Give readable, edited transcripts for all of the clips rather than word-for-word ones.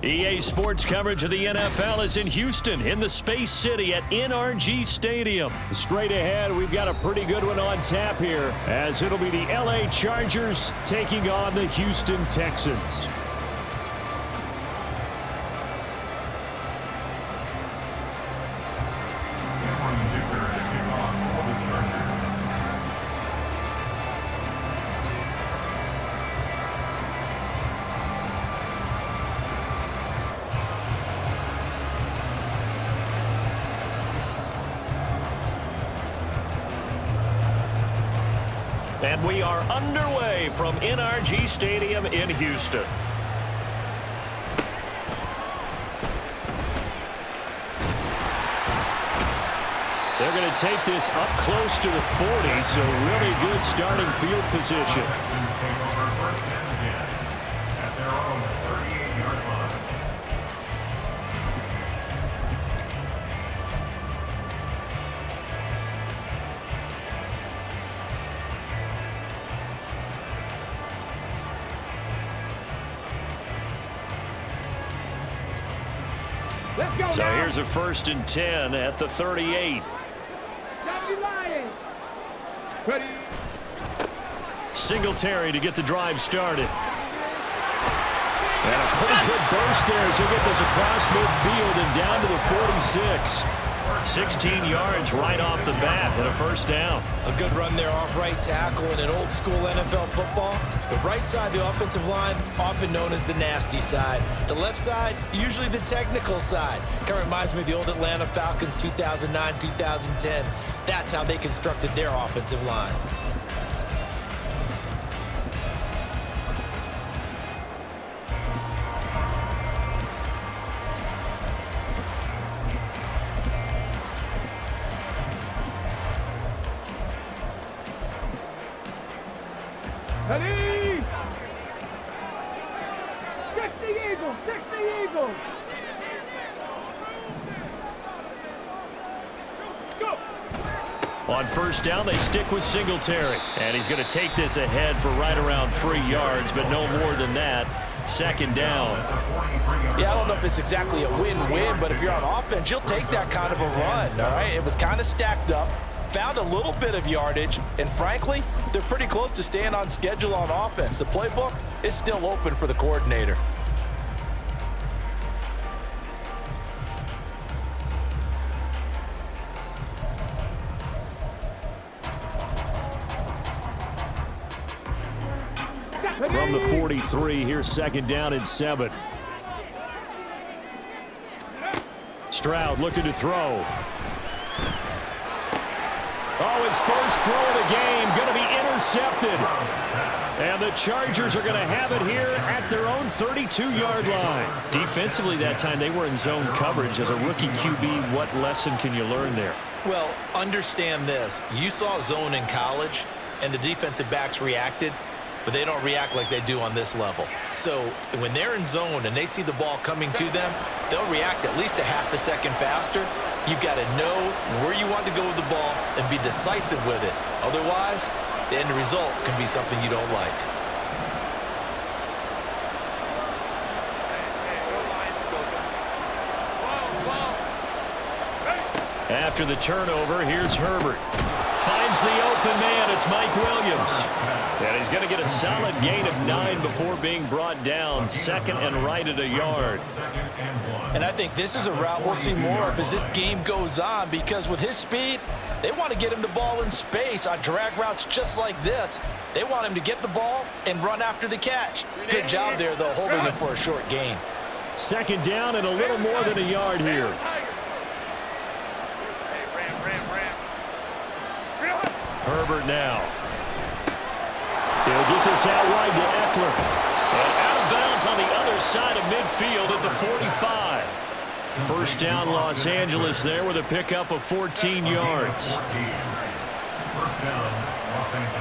EA Sports coverage of the NFL is in Houston, in the Space City at NRG Stadium. Straight ahead, we've got a pretty good one on tap here, as it'll be the LA Chargers taking on the Houston Texans. And we are underway from NRG Stadium in Houston. They're going to take this up close to the 40, so really good starting field position. So here's a 1st and 10 at the 38. Singletary to get the drive started. And a pretty good burst there as he'll get this across midfield and down to the 46. 16 yards right off the bat and a 1st down. A good run there off right tackle in an old school NFL football. The right side, the offensive line, often known as the nasty side. The left side, usually the technical side. Kind of reminds me of the old Atlanta Falcons 2009, 2010. That's how they constructed their offensive line. On 1st down, they stick with Singletary. And he's going to take this ahead for right around 3 yards, but no more than that. 2nd down. Yeah, I don't know if it's exactly a win-win, but if you're on offense, you'll take that kind of a run, all right? It was kind of stacked up, found a little bit of yardage, and frankly, they're pretty close to staying on schedule on offense. The playbook is still open for the coordinator. From the 43, here's 2nd down and 7. Stroud looking to throw. Oh, his first throw of the game going to be intercepted. And the Chargers are going to have it here at their own 32-yard line. Defensively that time, they were in zone coverage. As a rookie QB, what lesson can you learn there? Well, understand this. You saw zone in college, and the defensive backs reacted, but they don't react like they do on this level. So when they're in zone and they see the ball coming to them, they'll react at least a half a second faster. You've got to know where you want to go with the ball and be decisive with it. Otherwise, the end result can be something you don't like. After the turnover, here's Herbert. Finds the open man. It's Mike Williams. And he's going to get a solid gain of 9 before being brought down. 2nd and right at a yard. And I think this is a route we'll see more of as this game goes on, because with his speed, they want to get him the ball in space on drag routes just like this. They want him to get the ball and run after the catch. Good job there, though, holding him for a short gain. 2nd down and a little more than a yard here. Herbert now. He'll get this out wide to Eckler. And out of bounds on the other side of midfield at the 45. 1st down Los Angeles there with a pickup of 14 yards. 1st down Los Angeles.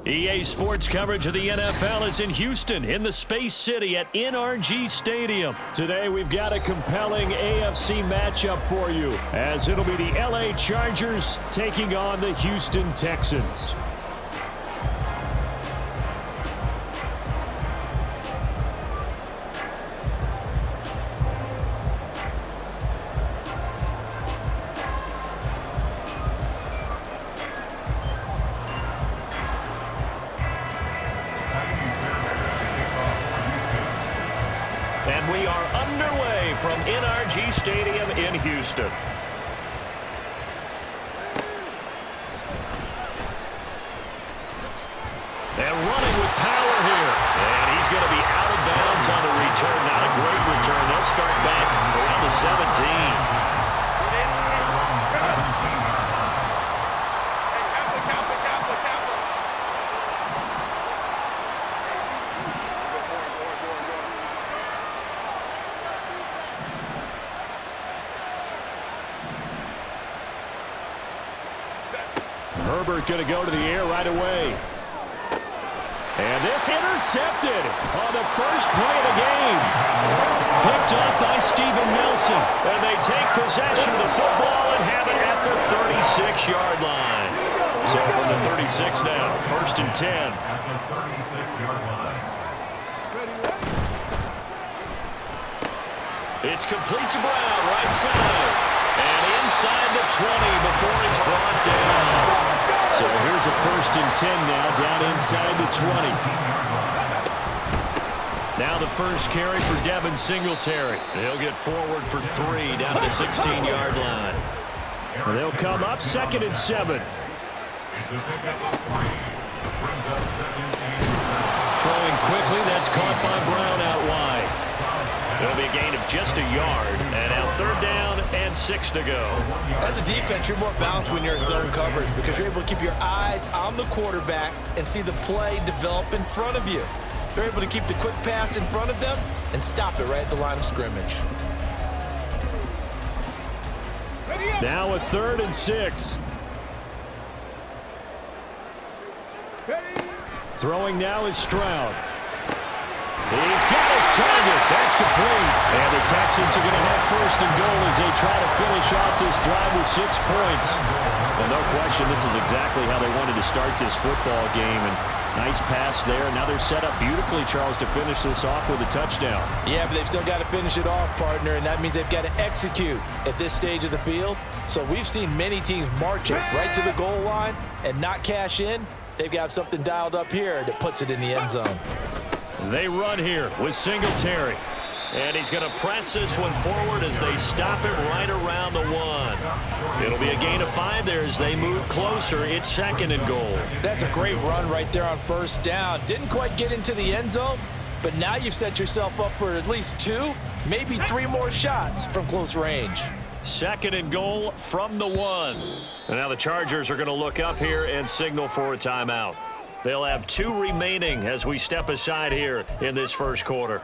EA Sports coverage of the NFL is in Houston, in the Space City at NRG Stadium. Today, we've got a compelling AFC matchup for you, as it'll be the LA Chargers taking on the Houston Texans. And we are underway from NRG Stadium in Houston. And running with power here. And he's going to be out of bounds on the return. Not a great return. They'll start back around the 17. Herbert going to go to the air right away. And this intercepted on the first play of the game. Picked up by Steven Nelson. And they take possession of the football and have it at the 36-yard line. So from the 36 now, 1st and 10. At the 36-yard line. It's complete to Brown, right side. And inside the 20 before he's brought down. So here's a 1st and 10 now, down inside the 20. Now the first carry for Devin Singletary. He'll get forward for 3 down to the 16-yard line. And they'll come up 2nd and 7. It's a pickup of 3. Brings up 2nd and 7. Throwing quickly, that's caught by Brown out wide. It'll be a gain of just a yard. And now 3rd down and 6 to go. As a defense, you're more balanced when you're in zone coverage because you're able to keep your eyes on the quarterback and see the play develop in front of you. They're able to keep the quick pass in front of them and stop it right at the line of scrimmage. Now a 3rd and 6. Throwing now is Stroud. He's got his target. That's complete. And the Texans are going to have 1st and goal as they try to finish off this drive with 6 points. Well, no question, this is exactly how they wanted to start this football game. And nice pass there. Now they're set up beautifully, Charles, to finish this off with a touchdown. Yeah, but they've still got to finish it off, partner, and that means they've got to execute at this stage of the field. So we've seen many teams march it right to the goal line and not cash in. They've got something dialed up here that puts it in the end zone. They run here with Singletary. And he's going to press this one forward as they stop it right around the 1. It'll be a gain of 5 there as they move closer. It's 2nd and goal. That's a great run right there on 1st down. Didn't quite get into the end zone, but now you've set yourself up for at least 2, maybe 3 more shots from close range. 2nd and goal from the 1. And now the Chargers are going to look up here and signal for a timeout. They'll have 2 remaining as we step aside here in this first quarter.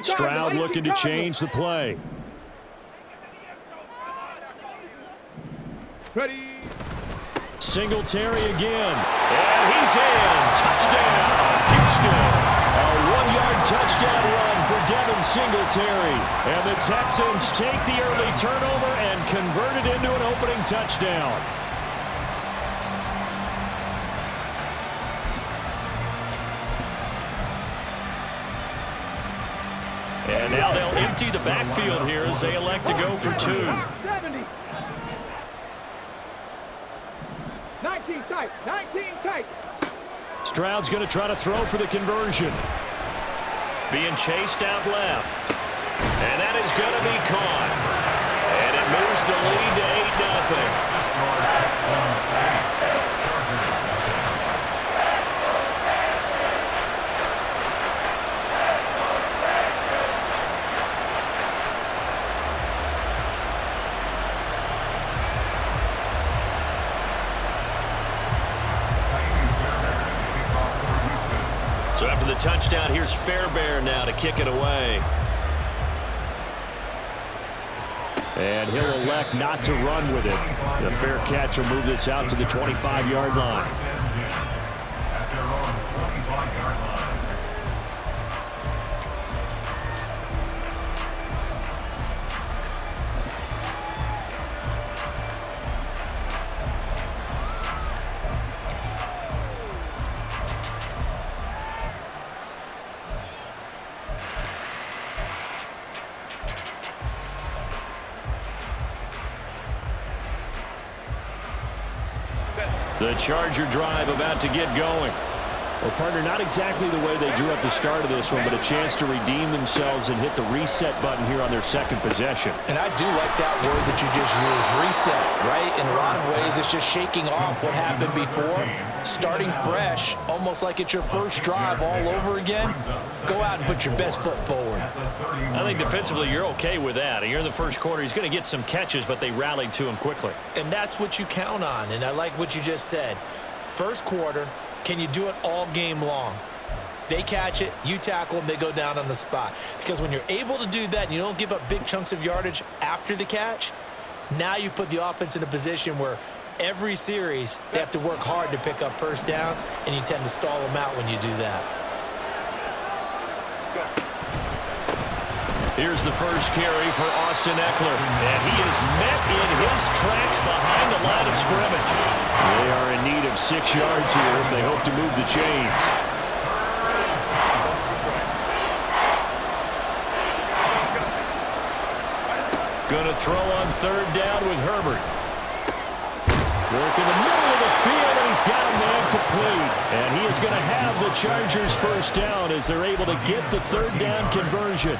Stroud looking to change the play. Ready. Singletary again. And he's in. Touchdown, Houston. A 1-yard touchdown run for Devin Singletary. And the Texans take the early turnover and convert it into an opening touchdown. And now they'll empty the backfield here as they elect to go for 2. 70. 19 tight. 19 tight. Stroud's going to try to throw for the conversion. Being chased out left. And that is going to be caught. And it moves the lead to 8-0. So after the touchdown, here's Fairbairn now to kick it away. And he'll elect not to run with it. The fair catch will move this out to the 25-yard line. At their own 25-yard line. The Charger drive about to get going. Well, partner, not exactly the way they drew up the start of this one, but a chance to redeem themselves and hit the reset button here on their second possession. And I do like that word that you just used, reset, right? In a lot of ways, it's just shaking off what happened before, starting fresh, almost like it's your first drive all over again. Go out and put your best foot forward. I think defensively you're okay with that. Here in the first quarter, he's going to get some catches, but they rallied to him quickly. And that's what you count on, and I like what you just said. First quarter, can you do it all game long? They catch it, you tackle them, they go down on the spot. Because when you're able to do that and you don't give up big chunks of yardage after the catch, now you put the offense in a position where every series they have to work hard to pick up first downs, and you tend to stall them out when you do that. Here's the first carry for Austin Eckler, and he is met in his tracks behind the line of scrimmage. They are in need of 6 yards here if they hope to move the chains. Going to throw on third down with Herbert. Work in the middle of the field, and he's got a man complete. And he is going to have the Chargers first down as they're able to get the third down conversion.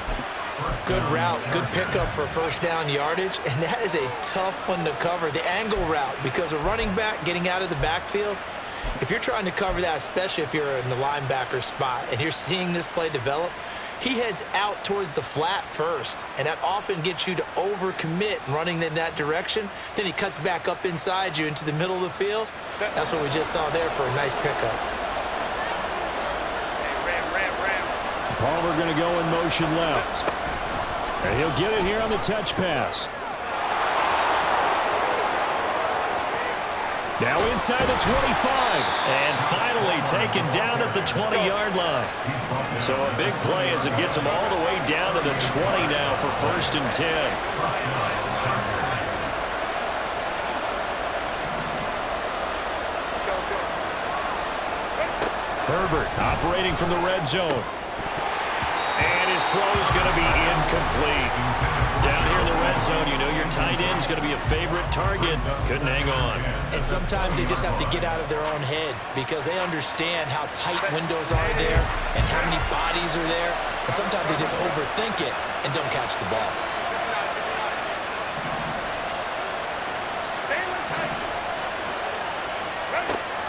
Good route, good pickup for first down yardage, and that is a tough one to cover, the angle route, because a running back getting out of the backfield, if you're trying to cover that, especially if you're in the linebacker spot and you're seeing this play develop, he heads out towards the flat first, and that often gets you to overcommit running in that direction. Then he cuts back up inside you into the middle of the field. That's what we just saw there for a nice pickup. Palmer going to go in motion left. And he'll get it here on the touch pass. Now inside the 25. And finally taken down at the 20-yard line. So a big play as it gets him all the way down to the 20 now for 1st and 10. Herbert operating from the red zone. And his throw is going to be incomplete. Down here in the red zone, you know your tight end is going to be a favorite target. Couldn't hang on. And sometimes they just have to get out of their own head because they understand how tight windows are there and how many bodies are there. And sometimes they just overthink it and don't catch the ball.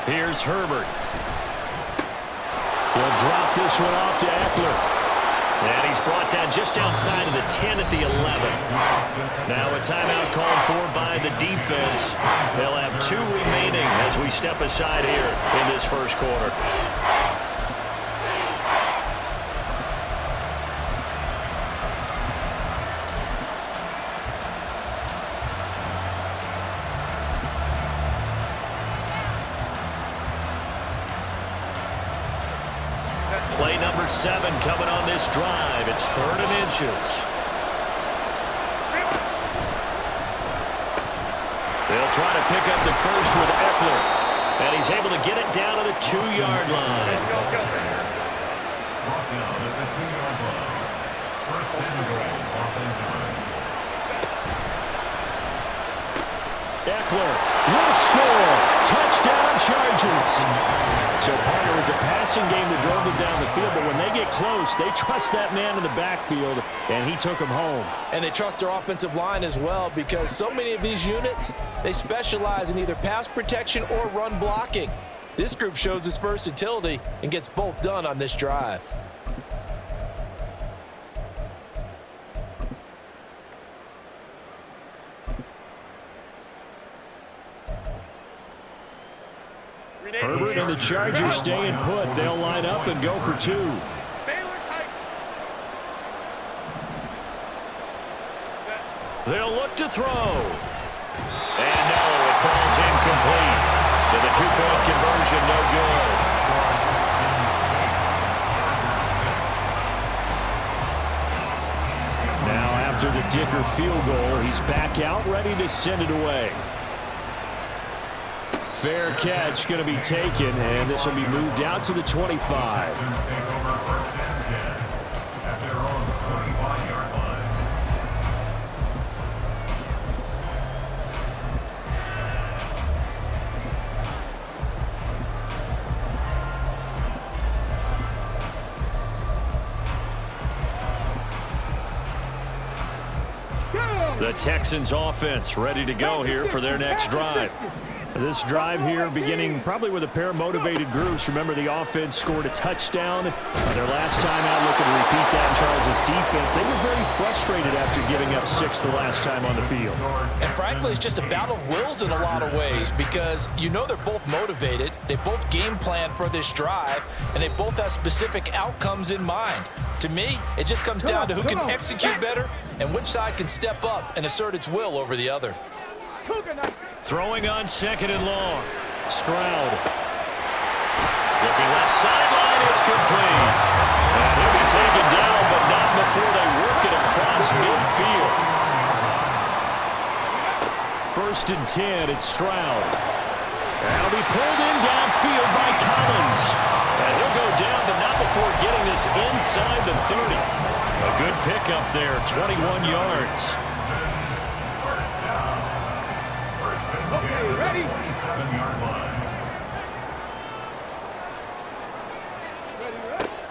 Here's Herbert. He'll drop this one off to Eckler. And he's brought down just outside of the 10 at the 11. Now a timeout called for by the defense. They'll have 2 remaining as we step aside here in this first quarter. Number 7 coming on this drive. It's 3rd and inches. They'll try to pick up the first with Eckler. And he's able to get it down to the 2-yard line. Brought down at the 2-yard line. First and goal, Los Angeles. Eckler will score. Touchdown, Chargers. So, partner, it was a passing game that drove them down the field, but when they get close, they trust that man in the backfield, and he took them home. And they trust their offensive line as well, because so many of these units, they specialize in either pass protection or run blocking. This group shows its versatility and gets both done on this drive. Herbert and the Chargers staying put. They'll line up and go for 2. They'll look to throw. And no, it falls incomplete. So the 2-point conversion, no good. Now after the Dicker field goal, he's back out ready to send it away. Fair catch going to be taken, and this will be moved out to the 25. Take over 1st and 10 at their own 25-yard line. The Texans offense ready to go here for their next drive. This drive here beginning probably with a pair of motivated groups. Remember, the offense scored a touchdown their last time out. Looking to repeat that in Charles' defense. They were very frustrated after giving up 6 the last time on the field. And frankly, it's just a battle of wills in a lot of ways, because you know they're both motivated. They both game plan for this drive, and they both have specific outcomes in mind. To me, it just comes down to who can execute better and which side can step up and assert its will over the other. Throwing on 2nd and long. Stroud. Looking left sideline. It's complete. And he'll be taken down, but not before they work it across midfield. 1st and 10. It's Stroud. And he'll be pulled in downfield by Collins. And he'll go down, but not before getting this inside the 30. A good pickup there, 21 yards. Okay, ready? 7-yard line.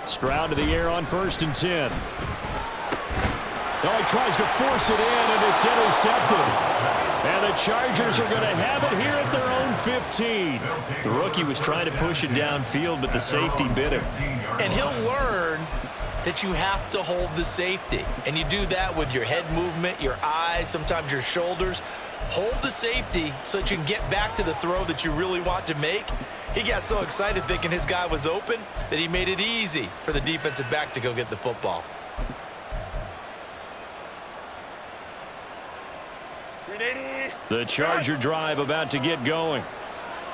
Stroud to the air on 1st and 10. Oh, he tries to force it in, and it's intercepted. And the Chargers are going to have it here at their own 15. The rookie was trying to push it downfield, but the safety bit him. And he'll learn that you have to hold the safety. And you do that with your head movement, your eyes, sometimes your shoulders. Hold the safety so that you can get back to the throw that you really want to make. He got so excited thinking his guy was open that he made it easy for the defensive back to go get the football. The Charger drive about to get going.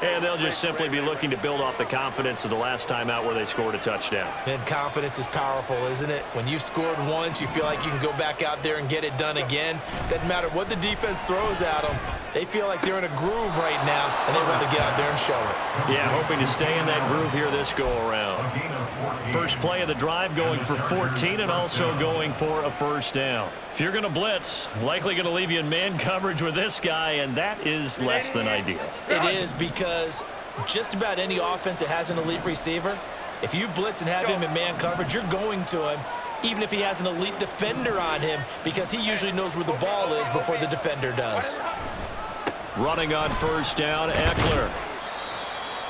And they'll just simply be looking to build off the confidence of the last time out where they scored a touchdown. And confidence is powerful, isn't it? When you've scored once, you feel like you can go back out there and get it done again. Doesn't matter what the defense throws at them. They feel like they're in a groove right now, and they want to get out there and show it. Yeah, hoping to stay in that groove here this go-around. First play of the drive going for 14 and also going for a 1st down. If you're going to blitz, likely going to leave you in man coverage with this guy, and that is less than ideal. It is, because just about any offense that has an elite receiver, if you blitz and have him in man coverage, you're going to him, even if he has an elite defender on him, because he usually knows where the ball is before the defender does. Running on 1st down, Eckler.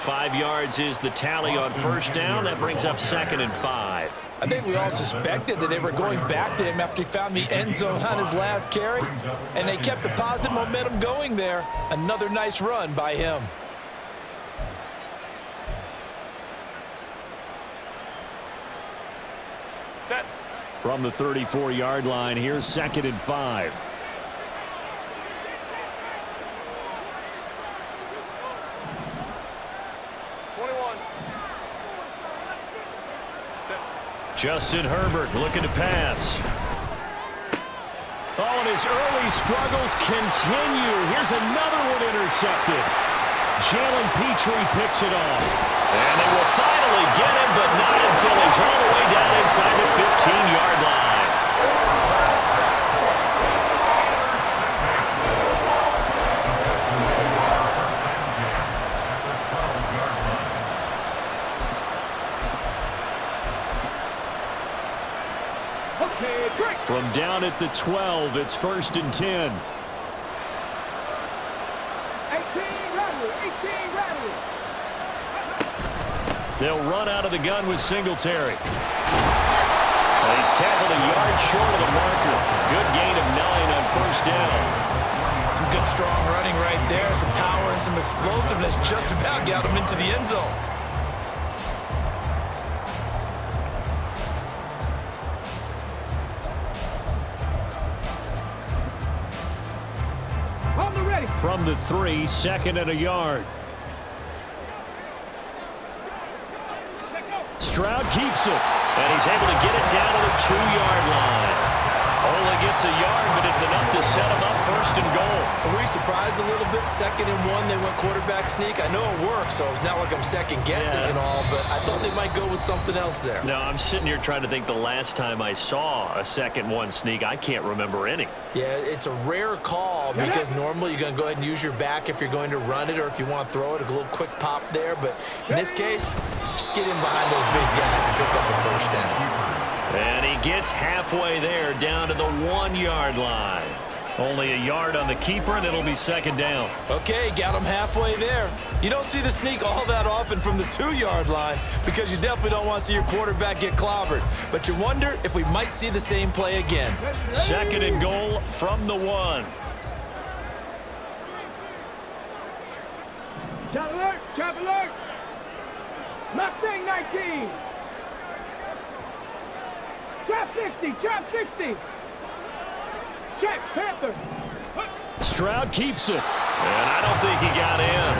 5 yards is the tally on 1st down. That brings up 2nd and 5. I think we all suspected that they were going back to him after he found the end zone on his last carry, and they kept the positive momentum going there. Another nice run by him. Set. From the 34-yard line, here's 2nd and 5. Justin Herbert looking to pass. Oh, and his early struggles continue. Here's another one intercepted. Jalen Petrie picks it off. And they will finally get him, but not until he's all the way down inside the 15-yard line. From down at the 12, it's 1st and 10. 18 Rattler, 18 Rattler. They'll run out of the gun with Singletary. And he's tackled a yard short of the marker. Good gain of 9 on 1st down. Some good, strong running right there. Some power and some explosiveness just about got him into the end zone. From the 3, 2nd and a yard. Stroud keeps it, and he's able to get it down to the 2-yard line. Only gets a yard, but it's enough to set him up 1st and goal. Were you surprised a little bit? 2nd and 1, they went quarterback sneak. I know it works, so it's not like I'm second-guessing and all, but I thought they might go with something else there. No, I'm sitting here trying to think the last time I saw a 2nd-1 sneak. I can't remember any. Yeah, it's a rare call because normally you're going to go ahead and use your back if you're going to run it or if you want to throw it, a little quick pop there. But in this case, just get in behind those big guys and pick up a 1st down. And he gets halfway there, down to the 1-yard line. Only a yard on the keeper, and it'll be 2nd down. Okay, got him halfway there. You don't see the sneak all that often from the 2-yard line because you definitely don't want to see your quarterback get clobbered. But you wonder if we might see the same play again. 2nd and goal from the 1. Trap alert, trap alert. Mustang 19. Trap 60, trap 60. Check, Panther. Stroud keeps it, and I don't think he got in.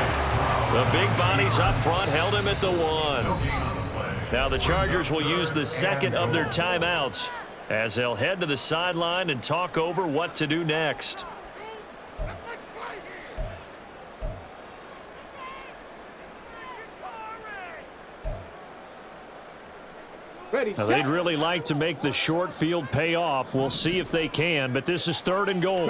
The big bodies up front held him at the 1. Now the Chargers will use the 2nd of their timeouts as they'll head to the sideline and talk over what to do next. Now, they'd really like to make the short field pay off. We'll see if they can, but this is 3rd and goal.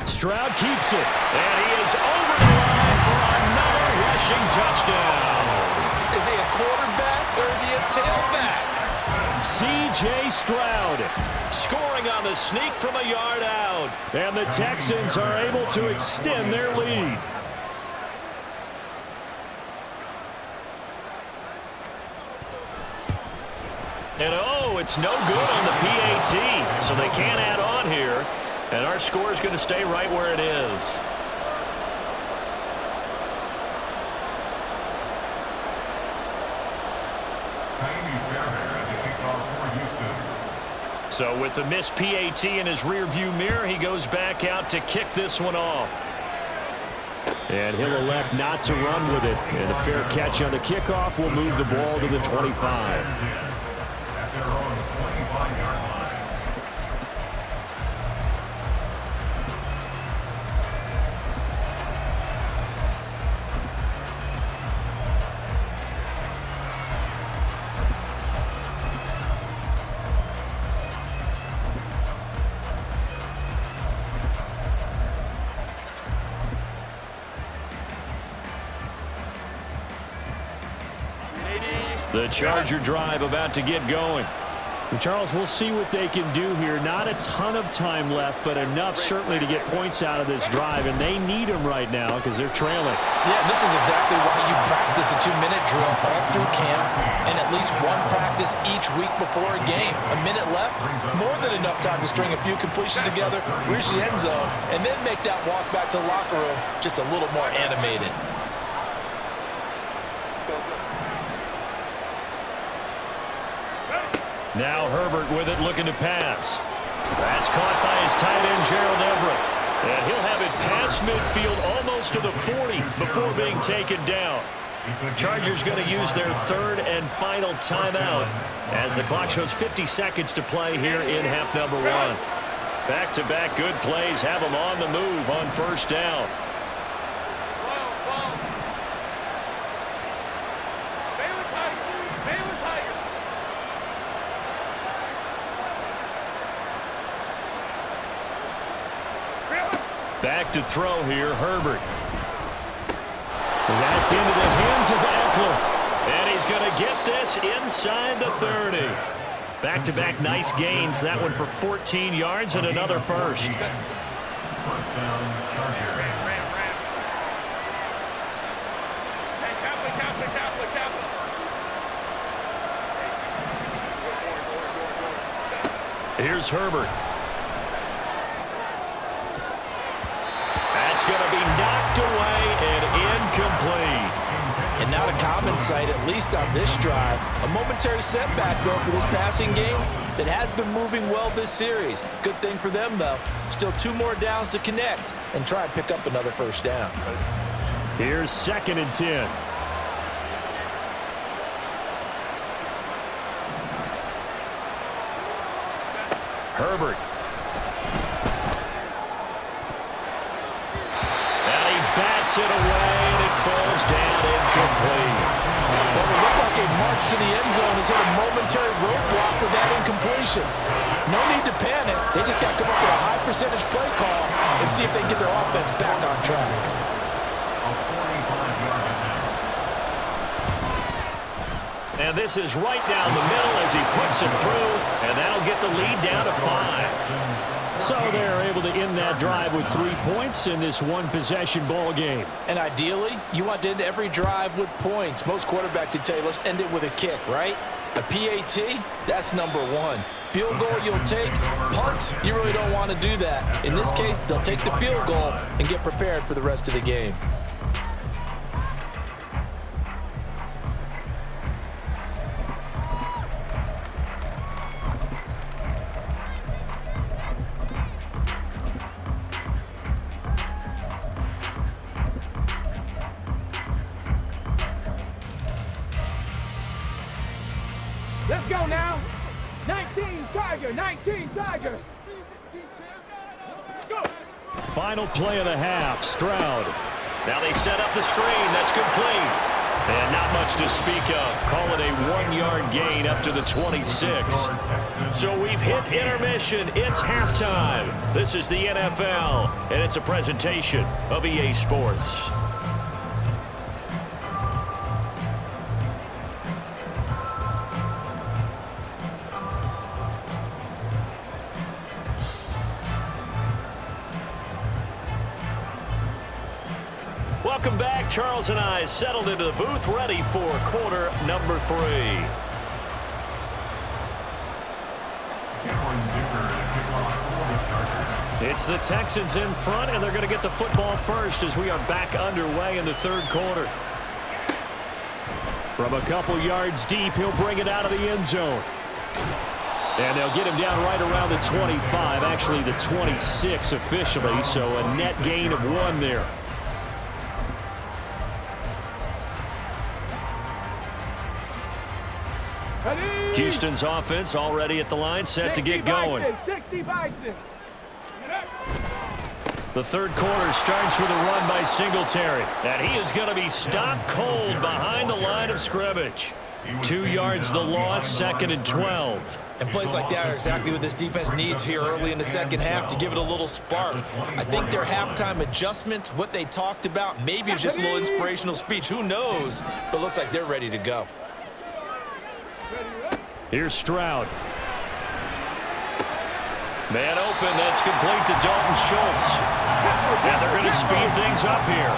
Stroud keeps it, and he is over the line for another rushing touchdown. Is he a quarterback or is he a tailback? C.J. Stroud scoring on the sneak from a yard out, and the Texans are able to extend their lead. And oh, it's no good on the PAT, so they can't add on here. And our score is going to stay right where it is. So with the missed PAT in his rearview mirror, he goes back out to kick this one off. And he'll elect not to run with it. And a fair catch on the kickoff will move the ball to the 25. Their own 25-yard line. The Charger drive about to get going. Charles, we'll see what they can do here. Not a ton of time left, but enough certainly to get points out of this drive, and they need them right now because they're trailing. Yeah, this is exactly why you practice a 2-minute drill all through camp and at least one practice each week before a game. A minute left, more than enough time to string a few completions together, reach the end zone, and then make that walk back to the locker room just a little more animated. Now Herbert with it, looking to pass. That's caught by his tight end, Gerald Everett. And he'll have it past midfield almost to the 40 before being taken down. Chargers going to use their third and final timeout as the clock shows 50 seconds to play here in half number one. Back-to-back good plays have them on the move on first down. Back to throw here, Herbert. And that's into the hands of Eckler. And he's going to get this inside the 30. Back-to-back nice gains. That one for 14 yards and another first. First down, Chargers. Here's Herbert. That's going to be knocked away and incomplete. And not a common sight, at least on this drive. A momentary setback, though, for this passing game that has been moving well this series. Good thing for them, though. Still 2 more downs to connect and try and pick up another first down. Here's 2nd and 10. Herbert. And he bats it away, and it falls down incomplete. Well, it looked like a march to the end zone has hit a momentary roadblock with that incompletion. No need to panic. They just got to come up with a high percentage play call and see if they can get their offense back on track. And this is right down the middle as he puts it through, and that'll get the lead down to 5. So they're able to end that drive with 3 points in this one-possession ball game. And ideally, you want to end every drive with points. Most quarterbacks would tell you, let's end it with a kick, right? A PAT, that's number 1. Field goal you'll take. Punts, you really don't want to do that. In this case, they'll take the field goal and get prepared for the rest of the game. Let's go now. 19 Charger, 19 Charger. Go. Final play of the half, Stroud. Now they set up the screen. That's complete. And not much to speak of. Call it a 1-yard gain up to the 26. So we've hit intermission. It's halftime. This is the NFL, and it's a presentation of EA Sports. Welcome back. Charles and I settled into the booth, ready for quarter number 3. It's the Texans in front, and they're going to get the football first as we are back underway in the third quarter. From a couple yards deep, he'll bring it out of the end zone. And they'll get him down right around the 25, actually the 26 officially, so a net gain of 1 there. Houston's offense already at the line, set to get going. The third quarter starts with a run by Singletary. And he is going to be stopped cold behind the line of scrimmage. 2 yards the loss, 2nd and 12. And plays like that are exactly what this defense needs here early in the second half to give it a little spark. I think their halftime adjustments, what they talked about, maybe it's just a little inspirational speech. Who knows? But looks like they're ready to go. Here's Stroud. Man open, that's complete to Dalton Schultz. Yeah, they're going to speed things up here.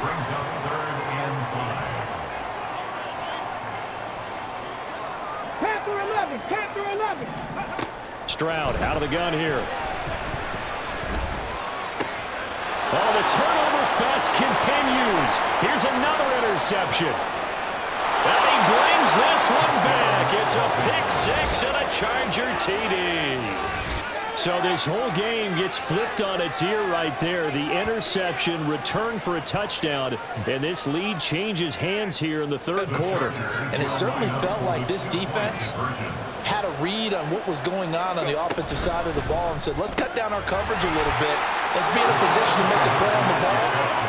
Brings up 3rd and 5. Panther 11, Panther 11. Stroud out of the gun here. Oh, the turnover fest continues. Here's another interception. And he brings this one back. It's a pick 6 and a Charger TD. So this whole game gets flipped on its ear right there. The interception, return for a touchdown, and this lead changes hands here in the third quarter. And it certainly felt like this defense had a read on what was going on the offensive side of the ball and said, let's cut down our coverage a little bit. Let's be in a position to make a play on the ball.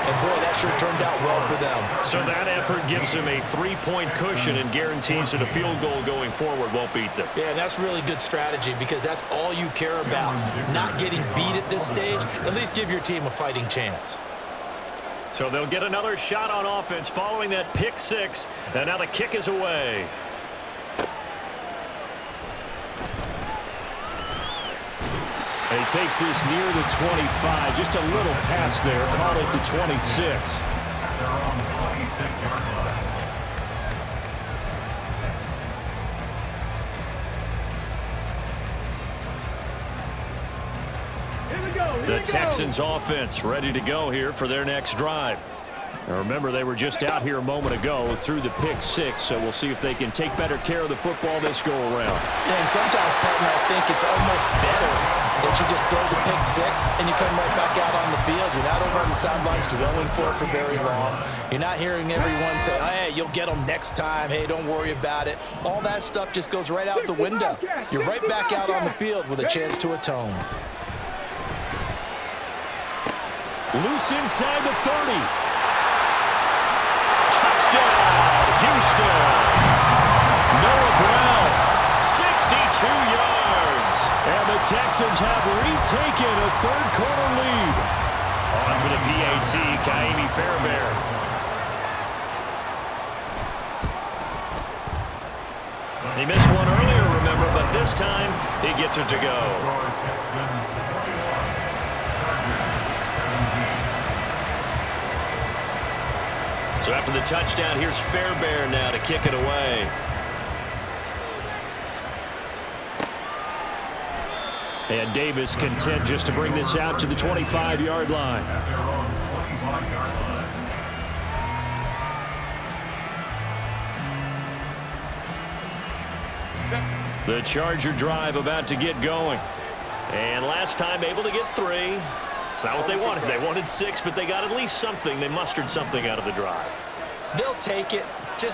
And, boy, that sure turned out well for them. So that effort gives them a 3-point cushion and guarantees that a field goal going forward won't beat them. Yeah, and that's really good strategy because that's all you care about. Not getting beat at this stage. At least give your team a fighting chance. So they'll get another shot on offense following that pick six. And now the kick is away. And he takes this near the 25. Just a little pass there. Call it the 26. Their own 26-yard line. The Texans offense ready to go here for their next drive. Now remember, they were just out here a moment ago through the pick six, so we'll see if they can take better care of the football this go around. Yeah, and sometimes, partner, I think it's almost better that you just throw the pick six and you come right back out on the field. You're not over on the sidelines dwelling for it for very long. You're not hearing everyone say, hey, you'll get them next time. Hey, don't worry about it. All that stuff just goes right out the window. You're right back out on the field with a chance to atone. Loose inside the 30. Touchdown, Houston. Noah Brown, 62 yards. And the Texans have retaken a third-quarter lead. On for the PAT, Kaimi Fairbairn. He missed one earlier, remember, but this time he gets it to go. So after the touchdown, here's Fairbairn now to kick it away. And Davis content just to bring this out to the 25-yard line. At their own 25-yard line. The Charger drive about to get going. And last time able to get 3. It's not what they wanted. They wanted 6, but they got at least something. They mustered something out of the drive. They'll take it.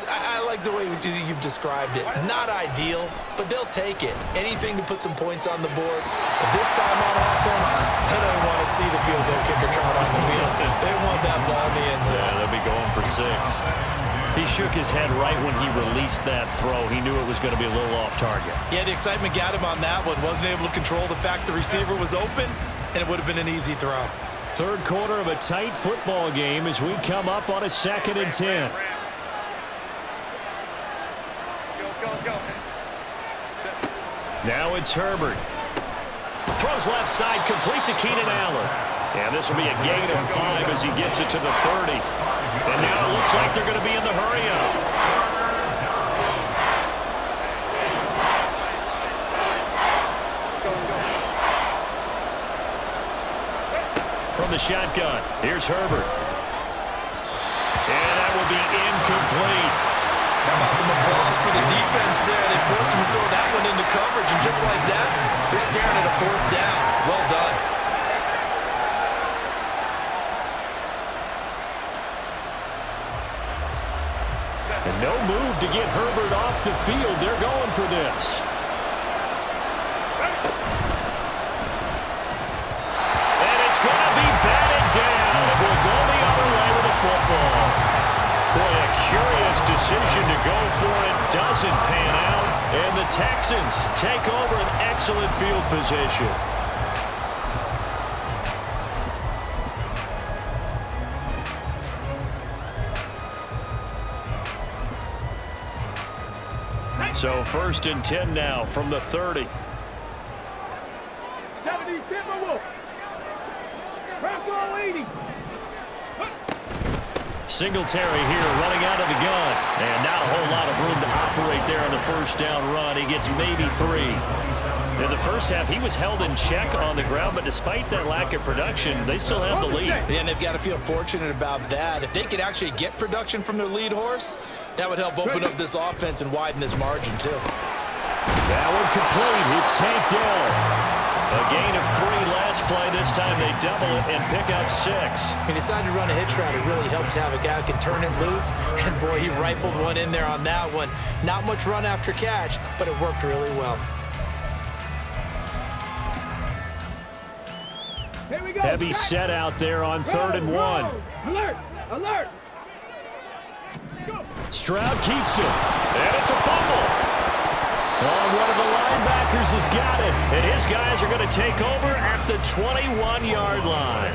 I like the way you've described it. Not ideal, but they'll take it. Anything to put some points on the board. But this time on offense, they don't want to see the field goal kicker trot on the field. They want that ball in the end zone. Yeah, they'll be going for 6. He shook his head right when he released that throw. He knew it was going to be a little off target. Yeah, the excitement got him on that one. Wasn't able to control the fact the receiver was open, and it would have been an easy throw. Third quarter of a tight football game as we come up on a 2nd and 10. Now it's Herbert. Throws left side, complete to Keenan Allen. And this will be a gain of 5 as he gets it to the 30. And now it looks like they're going to be in the hurry-up. From the shotgun, here's Herbert. And that will be incomplete. How about some applause for the defense there? They forced him to throw that one into coverage, and just like that, they're staring at a 4th down. Well done. And no move to get Herbert off the field. They're going for this. And it's going to be batted down. It will go the other way with the football. Boy, a curious decision to go for it. Doesn't pan out. And the Texans take over an excellent field position. So 1st and 10 now from the 30. Singletary here running out of the gun. And not a whole lot of room to operate there on the 1st down run. He gets maybe 3. In the first half, he was held in check on the ground, but despite that lack of production, they still have the lead. Yeah, and they've got to feel fortunate about that. If they could actually get production from their lead horse, that would help open up this offense and widen this margin, too. That one complete. It's tanked down. A gain of 3 last play. This time they double it and pick up 6. He decided to run a hitch route. It really helps to have a guy who can turn it loose. And, boy, he rifled one in there on that one. Not much run after catch, but it worked really well. Here we go. Heavy set out there on 3rd and 1. Alert! Alert! Stroud keeps it, and it's a fumble. Oh, one of the linebackers has got it, and his guys are going to take over at the 21-yard line.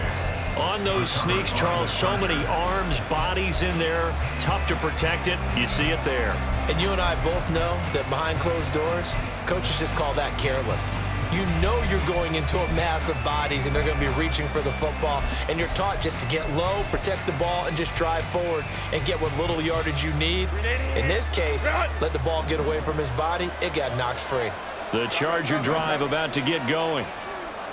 On those sneaks, Charles, so many arms, bodies in there, tough to protect it. You see it there. And you and I both know that behind closed doors, coaches just call that careless. You know you're going into a mass of bodies and they're going to be reaching for the football, and you're taught just to get low, protect the ball, and just drive forward and get what little yardage you need. In this case, let the ball get away from his body. It got knocked free. The Charger drive about to get going.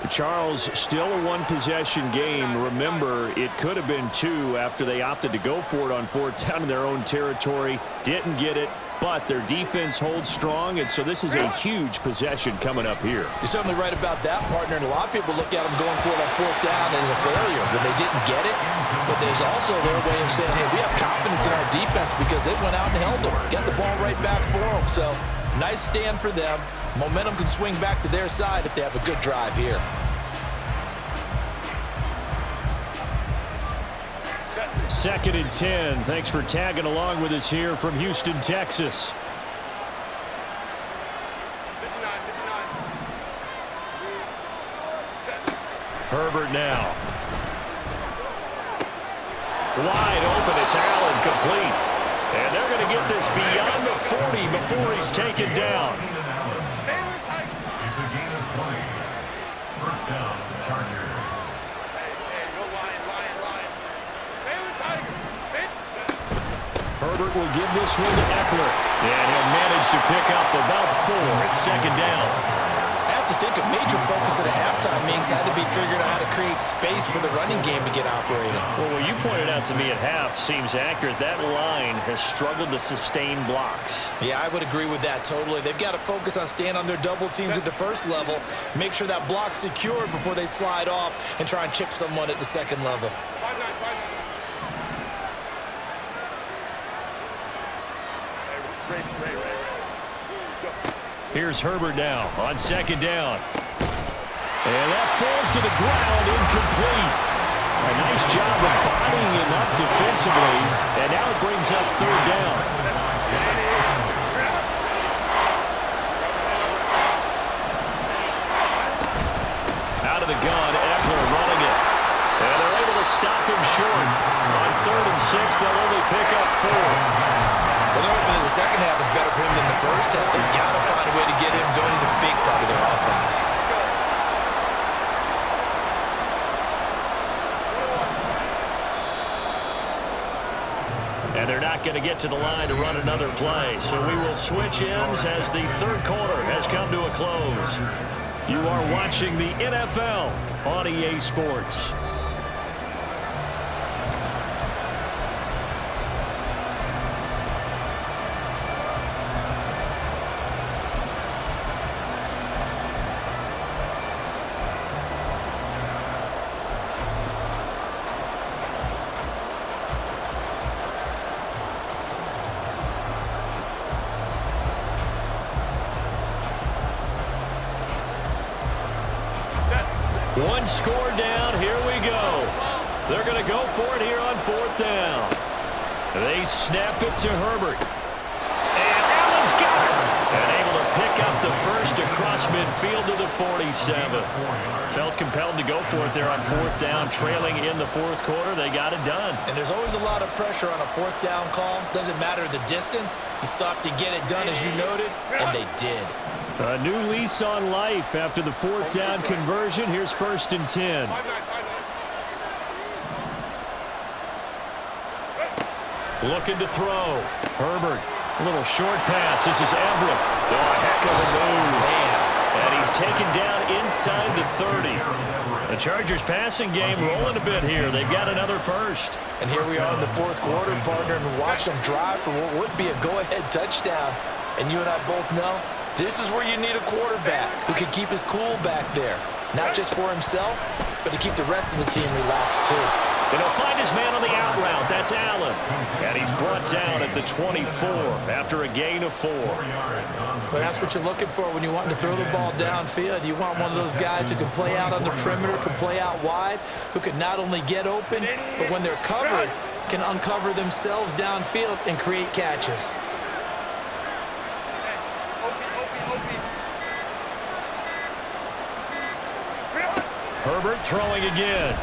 Charles, still a one-possession game. Remember, it could have been 2 after they opted to go for it on 4th down in their own territory. Didn't get it, but their defense holds strong, and so this is a huge possession coming up here. You're certainly right about that, partner, and a lot of people look at them going for it on 4th down as a failure when they didn't get it. But there's also their way of saying, hey, we have confidence in our defense because it went out and held them. Get the ball right back for them. So, nice stand for them. Momentum can swing back to their side if they have a good drive here. Second and 10. Thanks for tagging along with us here from Houston, Texas. Herbert now. Wide open. It's Allen, complete. And they're going to get this beyond the 40 before he's taken down. It's a gain of 20. First down, Chargers. Herbert will give this one to Eckler. And he'll manage to pick up about 4. It's 2nd down. I have to think a major focus at a halftime meetings had to be figuring out how to create space for the running game to get operating. Well, what you pointed out to me at half seems accurate. That line has struggled to sustain blocks. Yeah, I would agree with that totally. They've got to focus on staying on their double teams at the first level, make sure that block's secure before they slide off and try and chip someone at the second level. Here's Herbert now on 2nd down. And that falls to the ground, incomplete. A nice job of bodying him up defensively. And now it brings up 3rd down. Out of the gun, Eckler running it. And they're able to stop him short. On 3rd and 6, they'll only pick up 4. Well, they're hoping that the second half is better for him than the first half. They've got to find a way to get him going. He's a big part of their offense. And they're not going to get to the line to run another play. So we will switch ends as the 3rd quarter has come to a close. You are watching the NFL on EA Sports. One score down. Here we go. They're going to go for it here on 4th down. They snap it to Herbert. And Allen's got it. And able to pick up the first across midfield to the 47. Felt compelled to go for it there on 4th down. Trailing in the 4th quarter. They got it done. And there's always a lot of pressure on a 4th down call. Doesn't matter the distance. You stop to get it done, as you noted, and they did. A new lease on life after the 4th down conversion. Here's 1st and 10. Looking to throw. Herbert. A little short pass. This is Everett. Oh, heck of a move. Man. And he's taken down inside the 30. The Chargers passing game rolling a bit here. They've got another first. And here we are in the 4th quarter, partner, and watch them drive for what would be a go-ahead touchdown. And you and I both know This is where you need a quarterback who can keep his cool back there. Not just for himself, but to keep the rest of the team relaxed too. And he'll find his man on the out route. That's Allen. And he's brought down at the 24 after a gain of 4. Well, that's what you're looking for when you want to throw the ball downfield. You want one of those guys who can play out on the perimeter, can play out wide, who can not only get open, but when they're covered, can uncover themselves downfield and create catches. Herbert throwing again.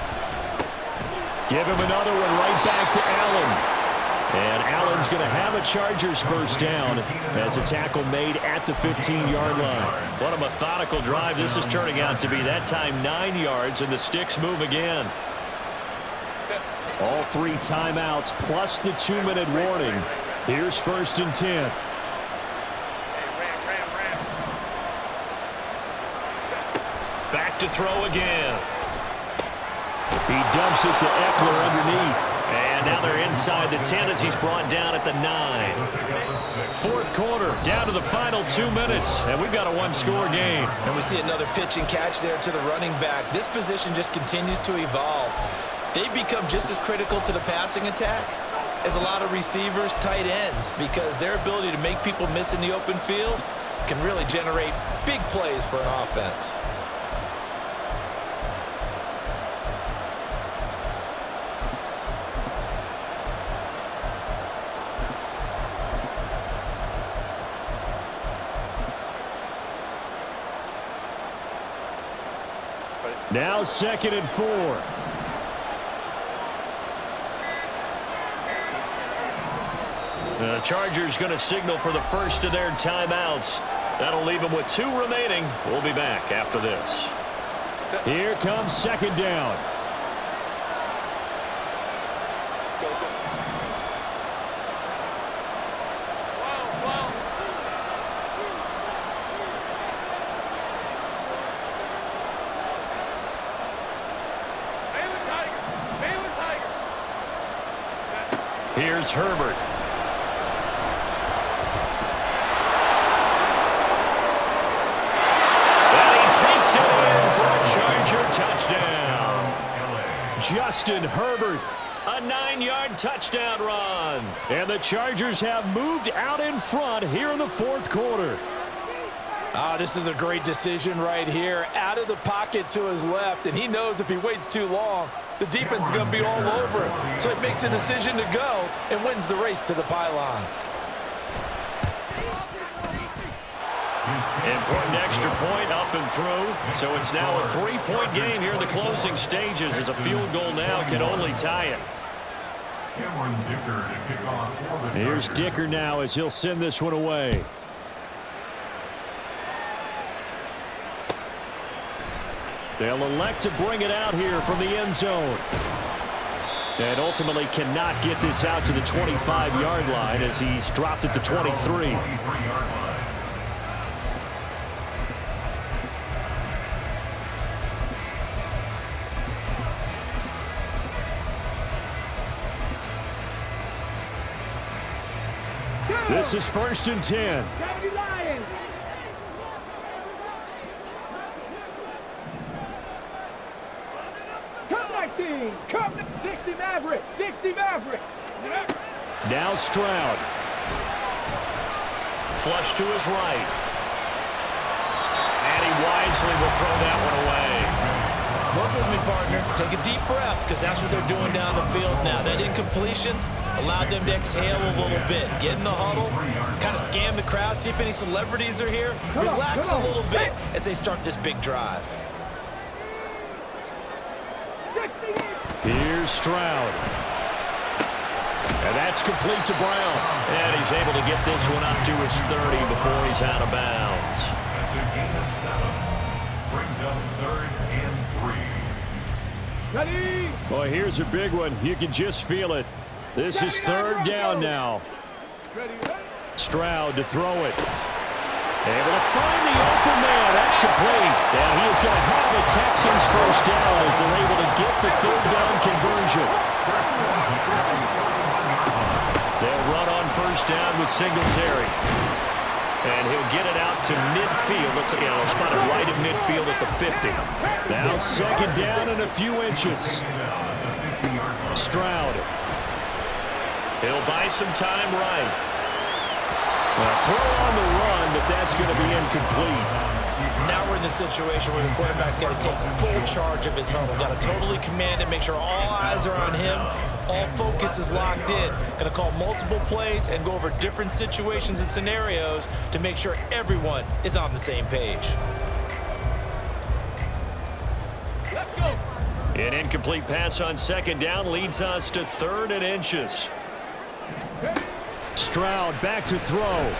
Give him another one right back to Allen. And Allen's going to have a Chargers first down as a tackle made at the 15-yard line. What a methodical drive this is turning out to be. That time 9 yards, and the sticks move again. All 3 timeouts plus the 2-minute warning. Here's 1st and 10. Back to throw again. He dumps it to Eckler underneath. And now they're inside the 10 as he's brought down at the 9. 4th quarter, down to the final 2 minutes. And we've got a 1-score game. And we see another pitch and catch there to the running back. This position just continues to evolve. They become just as critical to the passing attack as a lot of receivers, tight ends, because their ability to make people miss in the open field can really generate big plays for an offense. Now 2nd and 4. The Chargers going to signal for the first of their timeouts. That'll leave them with 2 remaining. We'll be back after this. Here comes 2nd down. Here's Herbert. And he takes it in for a Charger touchdown. Justin Herbert, a 9-yard touchdown run. And the Chargers have moved out in front here in the 4th quarter. This is a great decision right here. Out of the pocket to his left, and he knows if he waits too long, the defense is going to be all over him. So he makes a decision to go and wins the race to the pylon. Important extra point up and through. So it's now a 3-point game here in the closing stages as a field goal now can only tie it. Here's Dicker now as he'll send this one away. They'll elect to bring it out here from the end zone. And ultimately cannot get this out to the 25-yard line as he's dropped at the 23. This is 1st and 10. Come 60 Maverick, 60 Maverick. Now Stroud. Flush to his right. And he wisely will throw that one away. Work with me, partner. Take a deep breath, because that's what they're doing down the field now. That incompletion allowed them to exhale a little bit. Get in the huddle, kind of scan the crowd, see if any celebrities are here. Relax a little bit as they start this big drive. Here's Stroud. And that's complete to Brown. And he's able to get this one up to his 30 before he's out of bounds. That's a gain of 7. Brings up 3rd and 3. Ready? Boy, here's a big one. You can just feel it. This is 3rd down now. Stroud to throw it. Able to find the open man. That's complete. And he is going to have the Texans first down as they're able to get the 3rd down conversion. They'll run on 1st down with Singletary. And he'll get it out to midfield. Let's see, I'll spot it right at midfield at the 50. Now second down and a few inches. Stroud. He'll buy some time right. Well, throw on the run, but that's going to be incomplete. Now we're in the situation where the quarterback's got to take full charge of his huddle. Got to totally command it, make sure all eyes are on him. All focus is locked in. Going to call multiple plays and go over different situations and scenarios to make sure everyone is on the same page. Let's go. An incomplete pass on second down leads us to 3rd and inches. Stroud back to throw.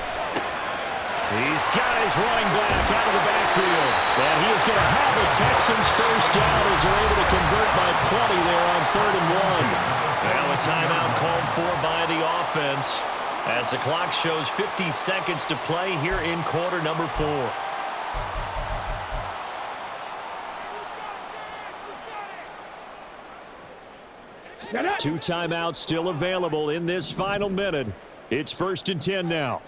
He's got his running back out of the backfield. And he is going to have the Texans first down as they're able to convert by plenty there on 3rd and 1. Well, a timeout called for by the offense as the clock shows 50 seconds to play here in quarter number 4. Two timeouts still available in this final minute. It's 1st and 10 now.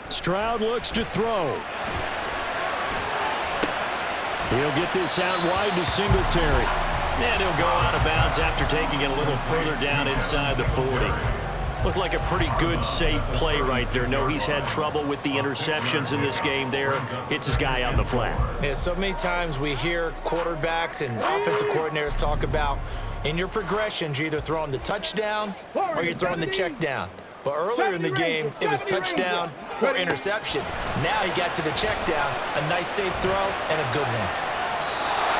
Stroud looks to throw. He'll get this out wide to Singletary. And he'll go out of bounds after taking it a little further down inside the 40. Looked like a pretty good, safe play right there. No, he's had trouble with the interceptions in this game there. Hits his guy on the flat. Yeah, so many times we hear quarterbacks and offensive coordinators talk about in your progressions, you're either throwing the touchdown or you're throwing the check down. But earlier in the game, it was touchdown or interception. Now he got to the check down, a nice safe throw and a good one.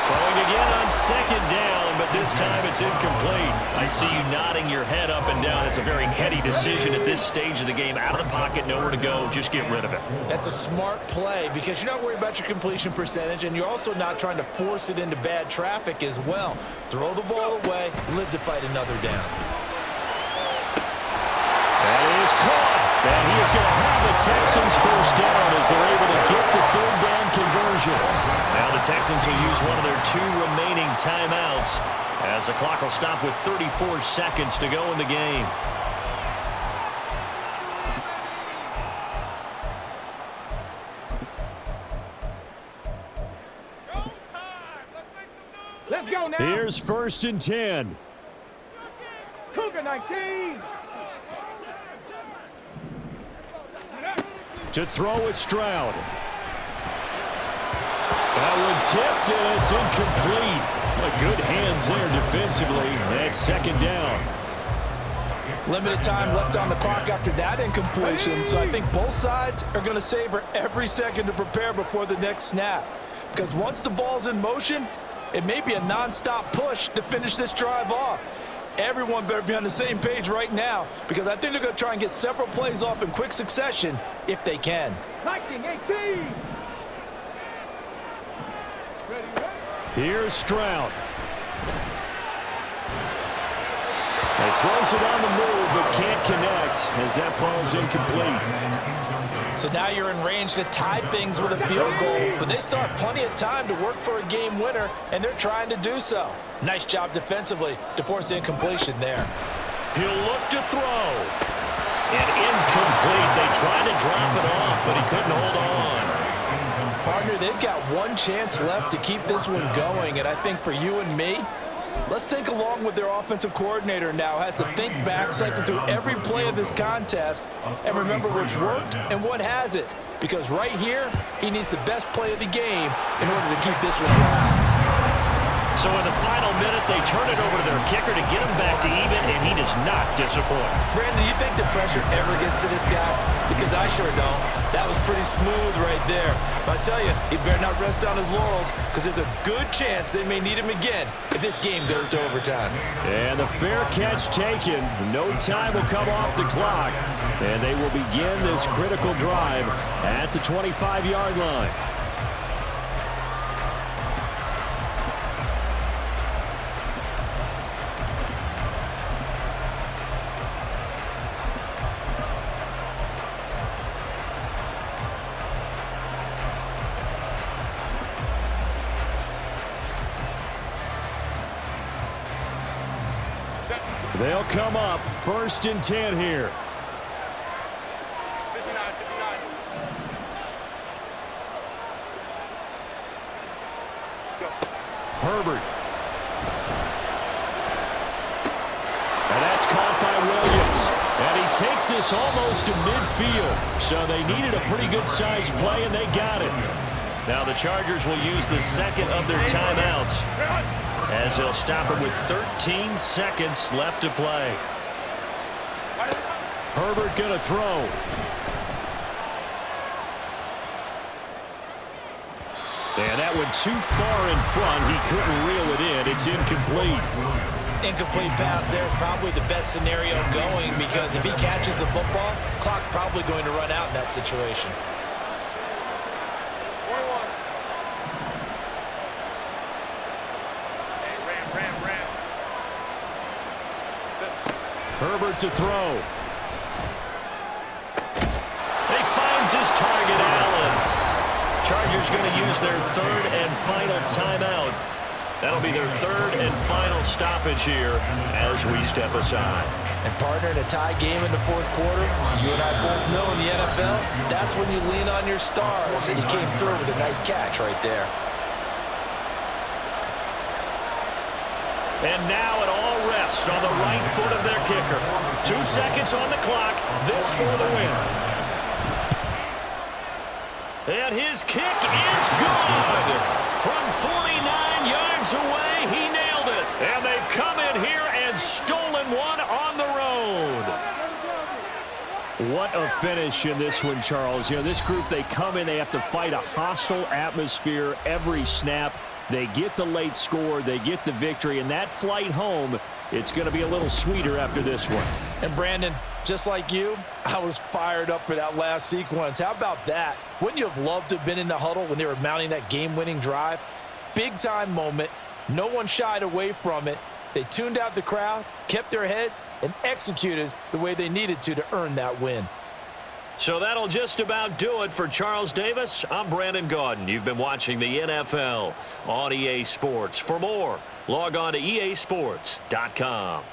Throwing again on second down, but this time it's incomplete. I see you nodding your head up and down. It's a very heady decision at this stage of the game. Out of the pocket, nowhere to go. Just get rid of it. That's a smart play because you're not worried about your completion percentage, and you're also not trying to force it into bad traffic as well. Throw the ball away, live to fight another down. That is caught. And he is going to have the Texans first down as they're able to get the 3rd down conversion. Now the Texans will use one of their 2 remaining timeouts as the clock will stop with 34 seconds to go in the game. Let's go now. Here's 1st and 10. Cougar 19. To throw with Stroud. That one tipped and it's incomplete. Good hands there defensively. That's 2nd down. Limited time left on the clock after that incompletion, so I think both sides are going to savor every second to prepare before the next snap. Because once the ball's in motion, it may be a non-stop push to finish this drive off. Everyone better be on the same page right now because I think they're going to try and get several plays off in quick succession if they can. 19-18. Here's Stroud. He throws it on the move but can't connect as that falls incomplete. So now you're in range to tie things with a field goal, but they still have plenty of time to work for a game winner, and they're trying to do so. Nice job defensively to force the incompletion there. He'll look to throw. And incomplete. They tried to drop it off, but he couldn't hold on. Partner, they've got one chance left to keep this one going, and I think for you and me, let's think along with their offensive coordinator now. Has to think back, cycle through every play of this contest, and remember what's worked and what hasn't. Because right here, he needs the best play of the game in order to keep this one alive. So in the final minute, they turn it over to their kicker to get him back to even, and he does not disappoint. Brandon, do you think the pressure ever gets to this guy? Because I sure don't. That was pretty smooth right there. But I tell you, he better not rest on his laurels because there's a good chance they may need him again if this game goes to overtime. And the fair catch taken. No time will come off the clock. And they will begin this critical drive at the 25-yard line. They'll come up 1st and 10 here. Herbert. And that's caught by Williams. And he takes this almost to midfield. So they needed a pretty good-sized play, and they got it. Now the Chargers will use the second of their timeouts as they'll stop it with 13 seconds left to play. Herbert going to throw. And that one too far in front. He couldn't reel it in. It's incomplete. Incomplete pass there is probably the best scenario going, because if he catches the football, clock's probably going to run out in that situation. Herbert to throw. He finds his target, Allen. Chargers going to use their third and final timeout. That'll be their third and final stoppage here as we step aside. And partner, in a tie game in the fourth quarter, you and I both know in the NFL, that's when you lean on your stars, and he came through with a nice catch right there. And now it all rests on the right foot of their kicker. 2 seconds on the clock. This for the win. And his kick is good. From 49 yards away, he nailed it. And they've come in here and stolen one on the road. What a finish in this one, Charles. You know, this group, they come in, they have to fight a hostile atmosphere every snap. They get the late score, they get the victory, and that flight home, it's going to be a little sweeter after this one. And Brandon, just like you, I was fired up for that last sequence. How about that? Wouldn't you have loved to have been in the huddle when they were mounting that game-winning drive? Big-time moment. No one shied away from it. They tuned out the crowd, kept their heads, and executed the way they needed to earn that win. So that'll just about do it for Charles Davis. I'm Brandon Gaudin. You've been watching the NFL on EA Sports. For more, log on to easports.com.